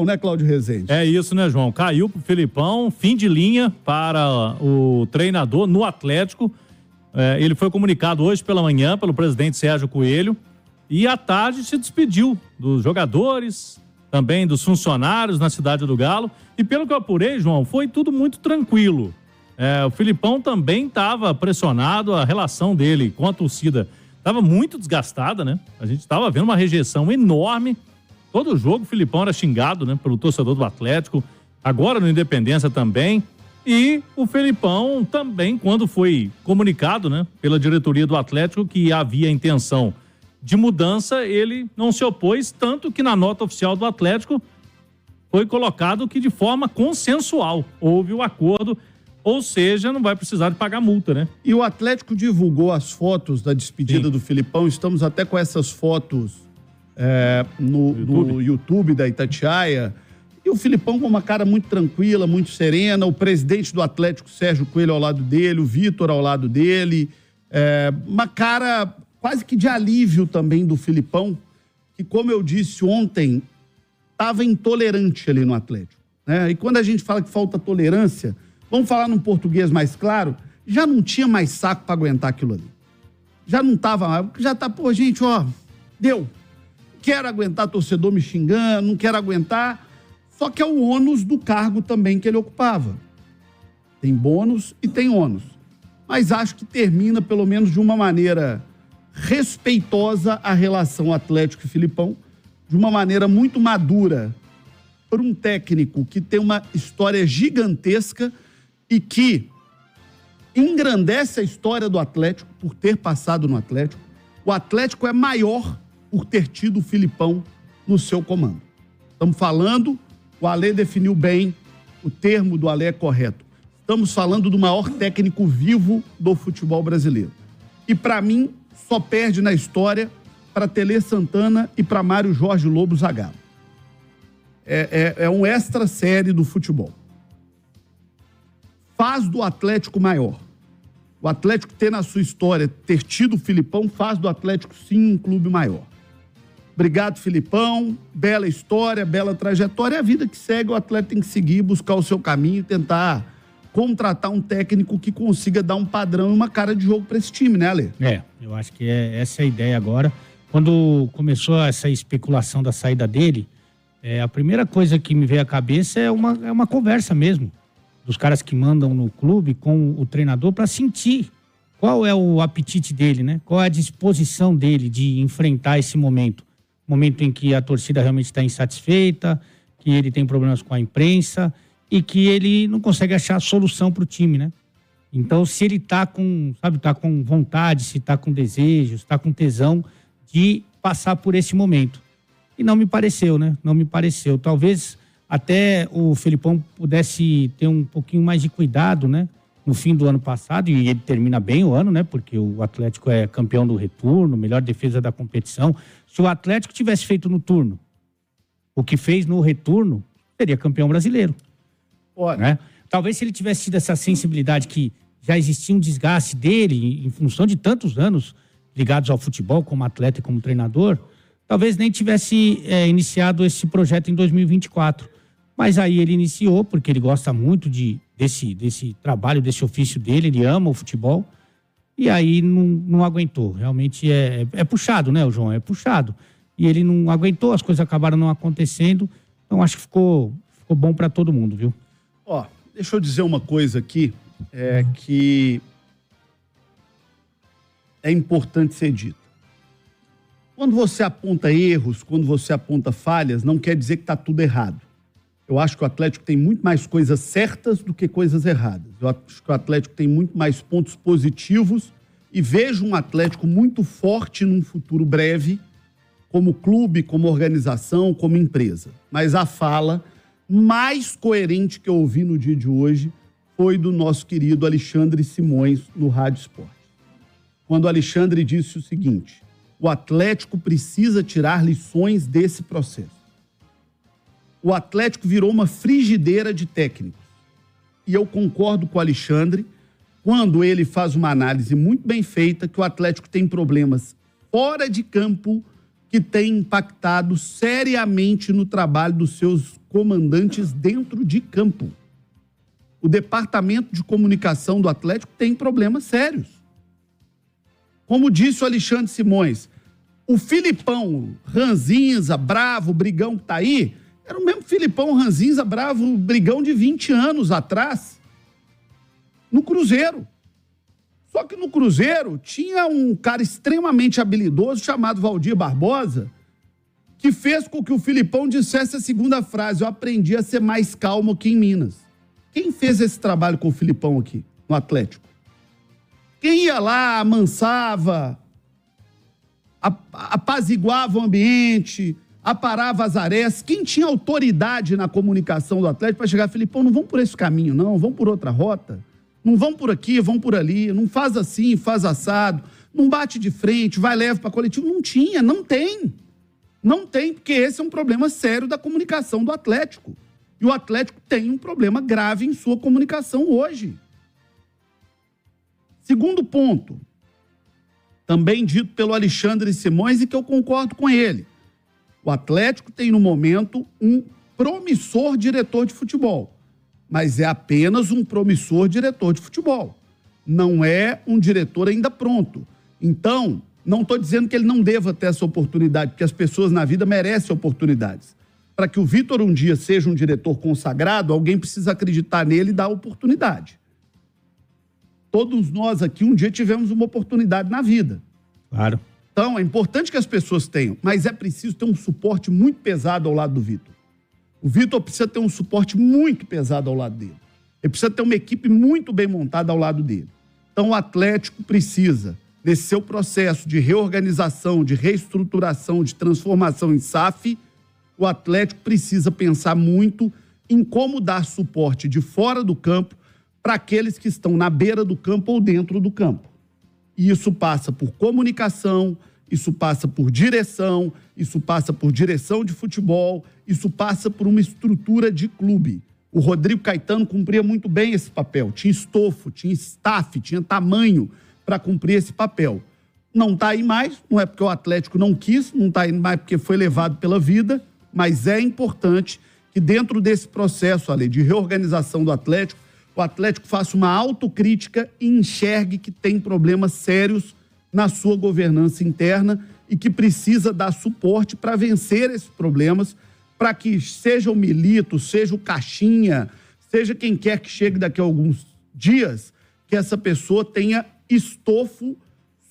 né, Cláudio Rezende? É isso, né, João? Caiu pro Filipão, fim de linha para o treinador no Atlético. Ele foi comunicado hoje pela manhã pelo presidente Sérgio Coelho e à tarde se despediu dos jogadores, também dos funcionários na Cidade do Galo. E pelo que eu apurei, João, foi tudo muito tranquilo. O Filipão também estava pressionado, a relação dele com a torcida estava muito desgastada, né? A gente estava vendo uma rejeição enorme. Todo jogo o Filipão era xingado, né, pelo torcedor do Atlético, agora no Independência também. E o Filipão também, quando foi comunicado, né, pela diretoria do Atlético que havia intenção de mudança, ele não se opôs, tanto que na nota oficial do Atlético foi colocado que de forma consensual houve o acordo, ou seja, não vai precisar de pagar multa, né? E o Atlético divulgou as fotos da despedida do Filipão, estamos até com essas fotos no YouTube da Itatiaia. E o Filipão com uma cara muito tranquila, muito serena, o presidente do Atlético, Sérgio Coelho, ao lado dele, o Vitor ao lado dele. Uma cara quase que de alívio também do Filipão, que, como eu disse ontem, estava intolerante ali no Atlético, né? E quando a gente fala que falta tolerância, vamos falar num português mais claro, já não tinha mais saco para aguentar aquilo ali. Já não tava, já tá, pô, gente, ó, deu. Quero aguentar torcedor me xingando, não quero aguentar. Só que é o ônus do cargo também que ele ocupava. Tem bônus e tem ônus. Mas acho que termina, pelo menos de uma maneira respeitosa, a relação Atlético e Filipão, de uma maneira muito madura para um técnico que tem uma história gigantesca e que engrandece a história do Atlético por ter passado no Atlético. O Atlético é maior por ter tido o Filipão no seu comando. Estamos falando... O Alê definiu bem, o termo do Alê é correto. Estamos falando do maior técnico vivo do futebol brasileiro. E para mim, só perde na história para Tele Santana e para Mário Jorge Lobo Zagallo. É um extra série do futebol. Faz do Atlético maior. O Atlético ter na sua história, ter tido o Filipão, faz do Atlético sim um clube maior. Obrigado, Filipão. Bela história, bela trajetória. É a vida que segue, o atleta tem que seguir, buscar o seu caminho e tentar contratar um técnico que consiga dar um padrão e uma cara de jogo para esse time, né, Ale? Eu acho que essa é a ideia agora. Quando começou essa especulação da saída dele, a primeira coisa que me veio à cabeça é uma conversa mesmo dos caras que mandam no clube com o treinador para sentir qual é o apetite dele, né? Qual é a disposição dele de enfrentar esse momento. Momento em que a torcida realmente está insatisfeita, que ele tem problemas com a imprensa e que ele não consegue achar solução para o time, né? Então, se ele tá com vontade, se tá com desejo, se tá com tesão de passar por esse momento. E não me pareceu, né? Não me pareceu. Talvez até o Felipão pudesse ter um pouquinho mais de cuidado, né? No fim do ano passado, e ele termina bem o ano, né? Porque o Atlético é campeão do retorno, melhor defesa da competição. Se o Atlético tivesse feito no turno o que fez no retorno, seria campeão brasileiro. Olha. Né? Talvez se ele tivesse tido essa sensibilidade que já existia um desgaste dele em função de tantos anos ligados ao futebol, como atleta e como treinador, talvez nem tivesse iniciado esse projeto em 2024. Mas aí ele iniciou, porque ele gosta muito desse trabalho, desse ofício dele, ele ama o futebol, e aí não aguentou. Realmente é puxado, né, o João? É puxado. E ele não aguentou, as coisas acabaram não acontecendo, então acho que ficou bom para todo mundo, viu? Ó, deixa eu dizer uma coisa aqui, que é importante ser dita. Quando você aponta erros, quando você aponta falhas, não quer dizer que está tudo errado. Eu acho que o Atlético tem muito mais coisas certas do que coisas erradas. Eu acho que o Atlético tem muito mais pontos positivos e vejo um Atlético muito forte num futuro breve, como clube, como organização, como empresa. Mas a fala mais coerente que eu ouvi no dia de hoje foi do nosso querido Alexandre Simões no Rádio Esporte. Quando o Alexandre disse o seguinte: o Atlético precisa tirar lições desse processo. O Atlético virou uma frigideira de técnicos. E eu concordo com o Alexandre quando ele faz uma análise muito bem feita que o Atlético tem problemas fora de campo que que tem impactado seriamente no trabalho dos seus comandantes dentro de campo. O departamento de comunicação do Atlético tem problemas sérios. Como disse o Alexandre Simões, o Filipão, ranzinza, bravo, brigão que tá aí, era o mesmo Filipão, ranzinza, bravo, brigão de 20 anos atrás, no Cruzeiro. Só que no Cruzeiro tinha um cara extremamente habilidoso chamado Valdir Barbosa, que fez com que o Filipão dissesse a segunda frase: eu aprendi a ser mais calmo aqui em Minas. Quem fez esse trabalho com o Filipão aqui, no Atlético? Quem ia lá, amansava, apaziguava o ambiente, aparava as arestas? Quem tinha autoridade na comunicação do Atlético para chegar: Filipão, não vão por esse caminho, não, vão por outra rota. Não vão por aqui, vão por ali, não faz assim, faz assado, não bate de frente, vai leva para coletivo. Não tinha, não tem. Não tem, porque esse é um problema sério da comunicação do Atlético. E o Atlético tem um problema grave em sua comunicação hoje. Segundo ponto, também dito pelo Alexandre Simões e que eu concordo com ele. O Atlético tem, no momento, um promissor diretor de futebol. Mas é apenas um promissor diretor de futebol. Não é um diretor ainda pronto. Então, não estou dizendo que ele não deva ter essa oportunidade, porque as pessoas na vida merecem oportunidades. Para que o Vitor um dia seja um diretor consagrado, alguém precisa acreditar nele e dar oportunidade. Todos nós aqui um dia tivemos uma oportunidade na vida. Claro. Então, é importante que as pessoas tenham, mas é preciso ter um suporte muito pesado ao lado do Vitor. O Vitor precisa ter um suporte muito pesado ao lado dele. Ele precisa ter uma equipe muito bem montada ao lado dele. Então, o Atlético precisa, nesse seu processo de reorganização, de reestruturação, de transformação em SAF, o Atlético precisa pensar muito em como dar suporte de fora do campo para aqueles que estão na beira do campo ou dentro do campo. E isso passa por comunicação, isso passa por direção, isso passa por direção de futebol, isso passa por uma estrutura de clube. O Rodrigo Caetano cumpria muito bem esse papel. Tinha estofo, tinha staff, tinha tamanho para cumprir esse papel. Não está aí mais, não é porque o Atlético não quis, não está aí mais porque foi levado pela vida, mas é importante que dentro desse processo, Ale, de reorganização do Atlético, o Atlético faça uma autocrítica e enxergue que tem problemas sérios na sua governança interna e que precisa dar suporte para vencer esses problemas, para que seja o Milito, seja o Caixinha, seja quem quer que chegue daqui a alguns dias, que essa pessoa tenha estofo,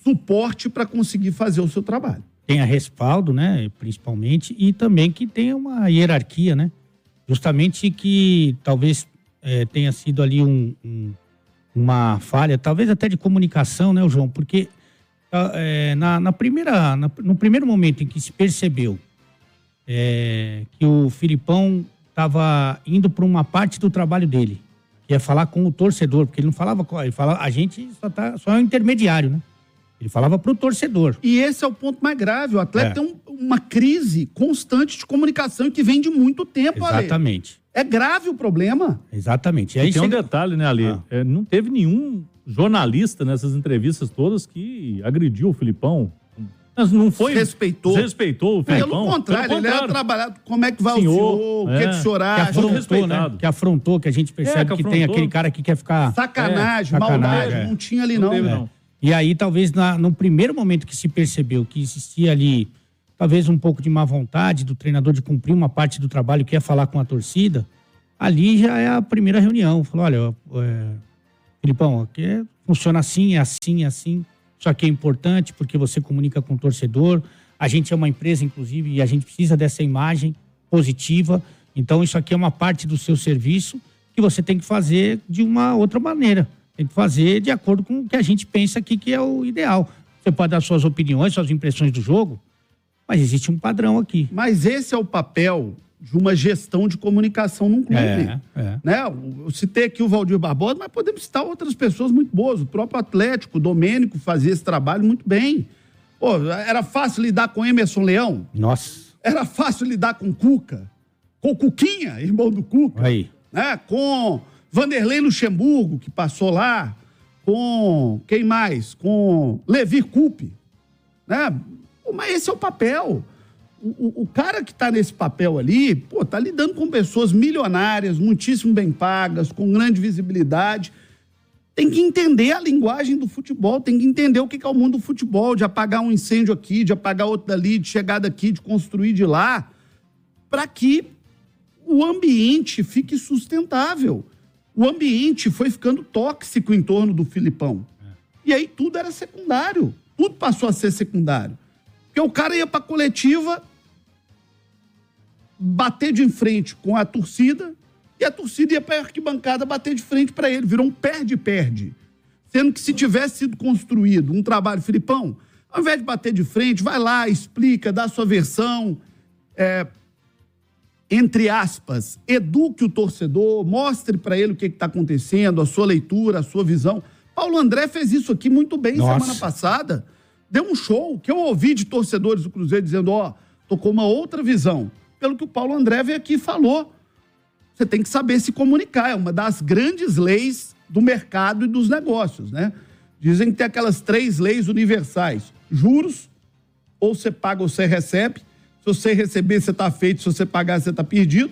suporte para conseguir fazer o seu trabalho. Tenha respaldo, né, principalmente, e também que tenha uma hierarquia, né? Justamente que talvez tenha sido ali uma falha, talvez até de comunicação, né, João? Porque no primeiro momento em que se percebeu que o Filipão estava indo para uma parte do trabalho dele, que é falar com o torcedor, porque ele não falava com ele, falava, a gente só é um intermediário, né? Ele falava para o torcedor. E esse é o ponto mais grave. O Atlético tem uma crise constante de comunicação que vem de muito tempo, Exatamente. Ale. É grave o problema. Exatamente. E aí tem um detalhe, né, Ale? Não teve nenhum jornalista nessas entrevistas todas que agrediu o Filipão. Não foi... Desrespeitou o Filipão. Pelo contrário, ele era trabalhado. Como é que vai o senhor? O que o senhor acha? Que afrontou, né? Que afrontou, que a gente percebe que tem aquele cara que quer ficar... Sacanagem, maldade. Não tinha ali, não. E aí, talvez, no primeiro momento que se percebeu que existia ali, talvez um pouco de má vontade do treinador de cumprir uma parte do trabalho que é falar com a torcida, ali já é a primeira reunião. Falou, olha, Filipão, aqui funciona assim, é assim, é assim. Isso aqui é importante porque você comunica com o torcedor. A gente é uma empresa, inclusive, e a gente precisa dessa imagem positiva. Então, isso aqui é uma parte do seu serviço que você tem que fazer de uma outra maneira. Tem que fazer de acordo com o que a gente pensa aqui que é o ideal. Você pode dar suas opiniões, suas impressões do jogo, mas existe um padrão aqui. Mas esse é o papel de uma gestão de comunicação num clube. Né? Eu citei aqui o Valdir Barbosa, mas podemos citar outras pessoas muito boas. O próprio Atlético, o Domênico, fazia esse trabalho muito bem. Pô, era fácil lidar com Emerson Leão? Nossa. Era fácil lidar com Cuca? Com o Cuquinha, irmão do Cuca? Aí. Né? Com Vanderlei Luxemburgo, que passou lá, com quem mais? Com Levi Coupe, né? Mas esse é o papel. O cara que tá nesse papel ali, pô, tá lidando com pessoas milionárias, muitíssimo bem pagas, com grande visibilidade. Tem que entender a linguagem do futebol, tem que entender o que é o mundo do futebol, de apagar um incêndio aqui, de apagar outro dali, de chegar daqui, de construir de lá, para que o ambiente fique sustentável. O ambiente foi ficando tóxico em torno do Filipão. E aí tudo era secundário. Tudo passou a ser secundário. Porque o cara ia pra coletiva bater de frente com a torcida e a torcida ia pra arquibancada bater de frente para ele. Virou um perde-perde. Sendo que se tivesse sido construído um trabalho, Filipão, ao invés de bater de frente, vai lá, explica, dá a sua versão, entre aspas, eduque o torcedor, mostre para ele o que está acontecendo, a sua leitura, a sua visão. Paulo André fez isso aqui muito bem semana passada. Deu um show que eu ouvi de torcedores do Cruzeiro dizendo, tô com uma outra visão. Pelo que o Paulo André veio aqui e falou. Você tem que saber se comunicar. É uma das grandes leis do mercado e dos negócios, né? Dizem que tem aquelas 3 leis universais. Juros, ou você paga ou você recebe. Se você receber, você tá feito. Se você pagar, você tá perdido.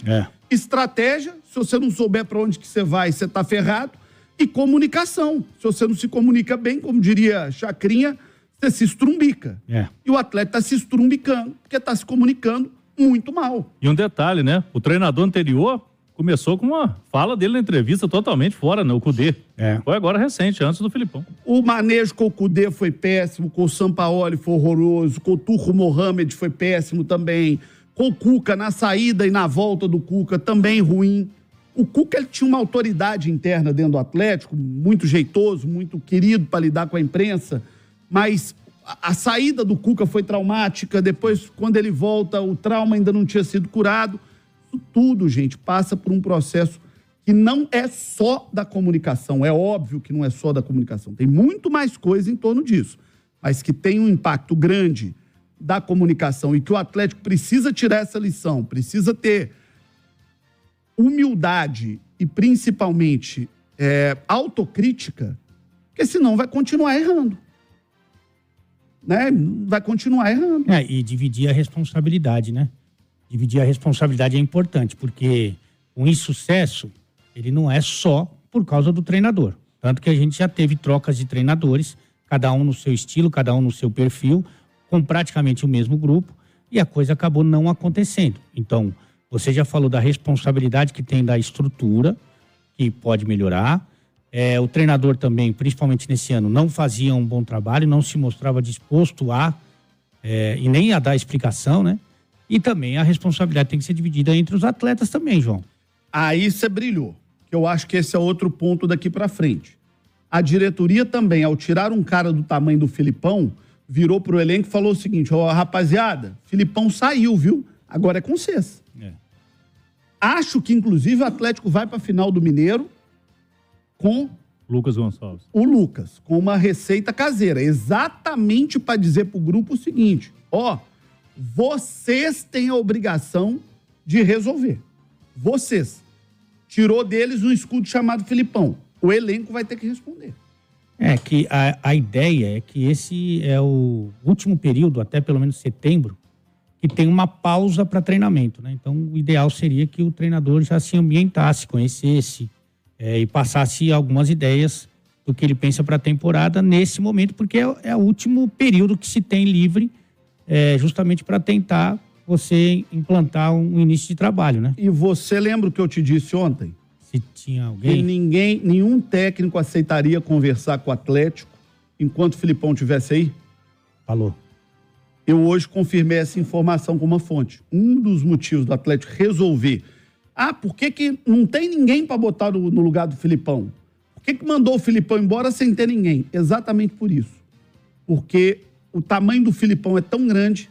Estratégia, se você não souber para onde que você vai, você tá ferrado. E comunicação. Se você não se comunica bem, como diria Chacrinha, você se estrumbica. E o atleta tá se estrumbicando, porque tá se comunicando muito mal. E um detalhe, né? O treinador anterior começou com uma fala dele na entrevista totalmente fora, né? O Cudê. Foi agora recente, antes do Filipão. O manejo com o Cudê foi péssimo, com o Sampaoli foi horroroso, com o Turco Mohamed foi péssimo também, com o Cuca na saída e na volta do Cuca também ruim. O Cuca, ele tinha uma autoridade interna dentro do Atlético, muito jeitoso, muito querido para lidar com a imprensa, mas a saída do Cuca foi traumática. Depois, quando ele volta, o trauma ainda não tinha sido curado. Isso tudo, gente, passa por um processo que não é só da comunicação. É óbvio que não é só da comunicação. Tem muito mais coisa em torno disso, mas que tem um impacto grande da comunicação e que o Atlético precisa tirar essa lição, precisa ter humildade e, principalmente, autocrítica, porque senão vai continuar errando. Né? Vai continuar errando. E dividir a responsabilidade, né? Dividir a responsabilidade é importante, porque o insucesso, ele não é só por causa do treinador. Tanto que a gente já teve trocas de treinadores, cada um no seu estilo, cada um no seu perfil, com praticamente o mesmo grupo, e a coisa acabou não acontecendo. Então, você já falou da responsabilidade que tem da estrutura, que pode melhorar. O treinador também, principalmente nesse ano, não fazia um bom trabalho, não se mostrava disposto e nem a dar explicação, né? E também a responsabilidade tem que ser dividida entre os atletas também, João. Aí você brilhou, que eu acho que esse é outro ponto daqui pra frente. A diretoria também, ao tirar um cara do tamanho do Filipão, virou pro elenco e falou o seguinte, rapaziada, Filipão saiu, viu? Agora é com vocês. Acho que, inclusive, o Atlético vai pra final do Mineiro com Lucas Gonçalves. O Lucas, com uma receita caseira, exatamente para dizer pro grupo o seguinte, vocês têm a obrigação de resolver. Vocês. Tirou deles um escudo chamado Filipão. O elenco vai ter que responder. Que a ideia é que esse é o último período, até pelo menos setembro, que tem uma pausa para treinamento, né? Então, o ideal seria que o treinador já se ambientasse, conhecesse e passasse algumas ideias do que ele pensa para a temporada nesse momento, porque é o último período que se tem livre, justamente para tentar você implantar um início de trabalho, né? E você lembra o que eu te disse ontem? Se tinha alguém... Que nenhum técnico aceitaria conversar com o Atlético enquanto o Filipão estivesse aí? Falou. Eu hoje confirmei essa informação com uma fonte. Um dos motivos do Atlético resolver... por que não tem ninguém para botar no lugar do Filipão? Por que mandou o Filipão embora sem ter ninguém? Exatamente por isso. Porque o tamanho do Filipão é tão grande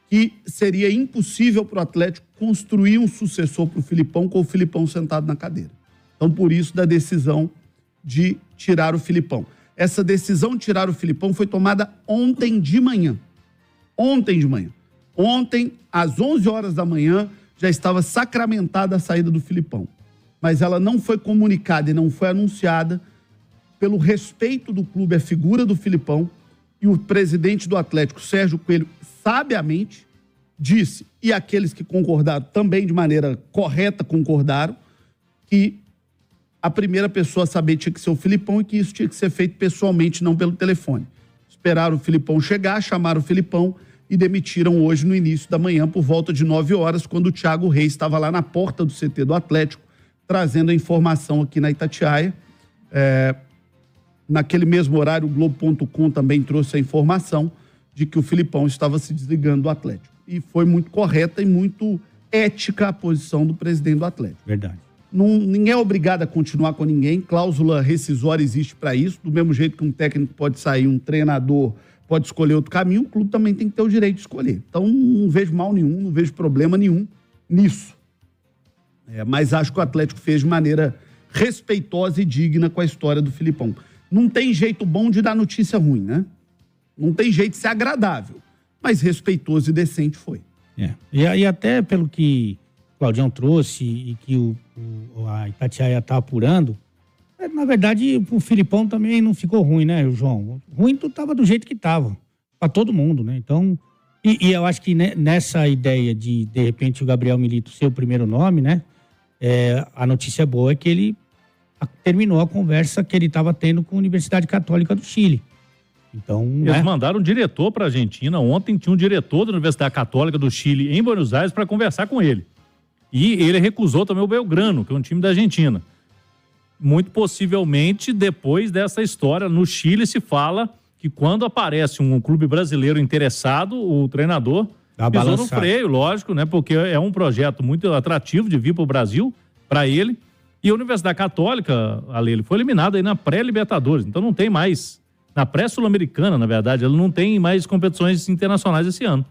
que seria impossível para o Atlético construir um sucessor para o Filipão com o Filipão sentado na cadeira. Então, por isso, da decisão de tirar o Filipão. Essa decisão de tirar o Filipão foi tomada ontem de manhã. Ontem de manhã. Ontem, às 11 horas da manhã, já estava sacramentada a saída do Filipão. Mas ela não foi comunicada e não foi anunciada pelo respeito do clube à figura do Filipão, e o presidente do Atlético, Sérgio Coelho, sabiamente, disse, e aqueles que concordaram também de maneira correta concordaram, que a primeira pessoa a saber tinha que ser o Filipão e que isso tinha que ser feito pessoalmente, não pelo telefone. Esperaram o Filipão chegar, chamaram o Filipão e demitiram hoje no início da manhã, por volta de 9 horas, quando o Thiago Reis estava lá na porta do CT do Atlético, trazendo a informação aqui na Itatiaia. Naquele mesmo horário, o Globo.com também trouxe a informação de que o Filipão estava se desligando do Atlético. E foi muito correta e muito ética a posição do presidente do Atlético. Verdade. Ninguém é obrigado a continuar com ninguém, cláusula rescisória existe para isso, do mesmo jeito que um técnico pode sair, um treinador pode escolher outro caminho, o clube também tem que ter o direito de escolher. Então, não vejo mal nenhum, não vejo problema nenhum nisso. Mas acho que o Atlético fez de maneira respeitosa e digna com a história do Filipão. Não tem jeito bom de dar notícia ruim, né? Não tem jeito de ser agradável, mas respeitoso e decente foi. E até pelo que o Claudião trouxe e que a Itatiaia está apurando, na verdade, o Filipão também não ficou ruim, né, João? Ruim estava do jeito que estava, para todo mundo, né? Então, e eu acho que nessa ideia de repente, o Gabriel Milito ser o primeiro nome, né? A notícia boa é que ele terminou a conversa que ele estava tendo com a Universidade Católica do Chile. Então, eles mandaram um diretor para a Argentina. Ontem tinha um diretor da Universidade Católica do Chile em Buenos Aires para conversar com ele. E ele recusou também o Belgrano, que é um time da Argentina. Muito possivelmente, depois dessa história, no Chile se fala que quando aparece um clube brasileiro interessado, o treinador pisou no freio, lógico, né? Porque é um projeto muito atrativo de vir para o Brasil, para ele. E a Universidade Católica, ele foi eliminada aí na pré-Libertadores, então não tem mais... Na pré-sul-americana, na verdade, ele não tem mais competições internacionais esse ano.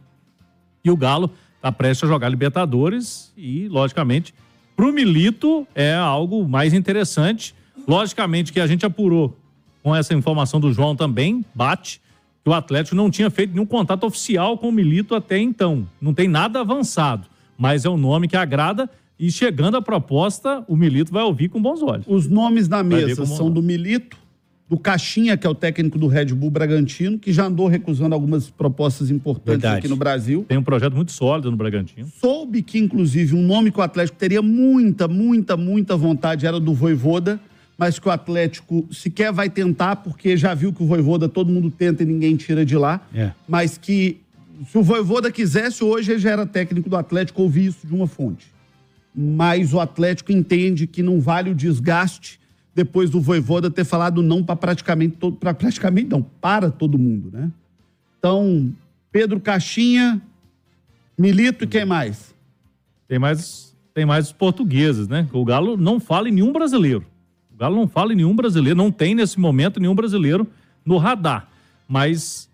E o Galo está prestes a jogar Libertadores e, logicamente, para o Milito é algo mais interessante. Logicamente que a gente apurou com essa informação do João também, bate, que o Atlético não tinha feito nenhum contato oficial com o Milito até então. Não tem nada avançado, mas é um nome que agrada e, chegando a proposta, o Milito vai ouvir com bons olhos. Os nomes na mesa são do Milito, do Caixinha, que é o técnico do Red Bull Bragantino, que já andou recusando algumas propostas importantes aqui no Brasil. Tem um projeto muito sólido no Bragantino. Soube que, inclusive, um nome que o Atlético teria muita vontade era do Vojvoda, mas que o Atlético sequer vai tentar, porque já viu que o Vojvoda todo mundo tenta e ninguém tira de lá. Mas que, se o Vojvoda quisesse, hoje ele já era técnico do Atlético, ouvi isso de uma fonte. Mas o Atlético entende que não vale o desgaste depois do Vojvoda ter falado não para para todo mundo, né? Então, Pedro Caixinha, Milito e quem mais? Tem mais os portugueses, né? O Galo não fala em nenhum brasileiro. Não tem nesse momento nenhum brasileiro no radar. Mas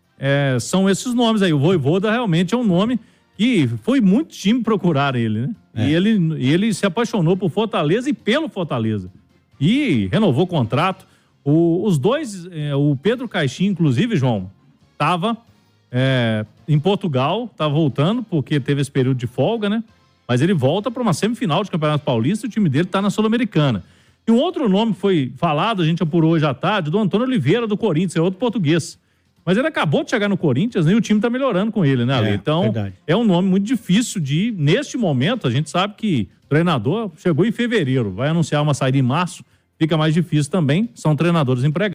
são esses nomes aí. O Vojvoda realmente é um nome que foi muito time procurar ele, né? E ele se apaixonou por Fortaleza e pelo Fortaleza. E renovou o contrato. Os dois, o Pedro Caixinha, inclusive, João, estava em Portugal, estava voltando, porque teve esse período de folga, né? Mas ele volta para uma semifinal de Campeonato Paulista e o time dele está na Sul-Americana. E um outro nome que foi falado, a gente apurou hoje à tarde, do Antônio Oliveira, do Corinthians, é outro português. Mas ele acabou de chegar no Corinthians, né? E o time está melhorando com ele, né, Ale? Então, verdade. É um nome muito difícil neste momento, a gente sabe que o treinador chegou em fevereiro, vai anunciar uma saída em março, fica mais difícil também, são treinadores empregados.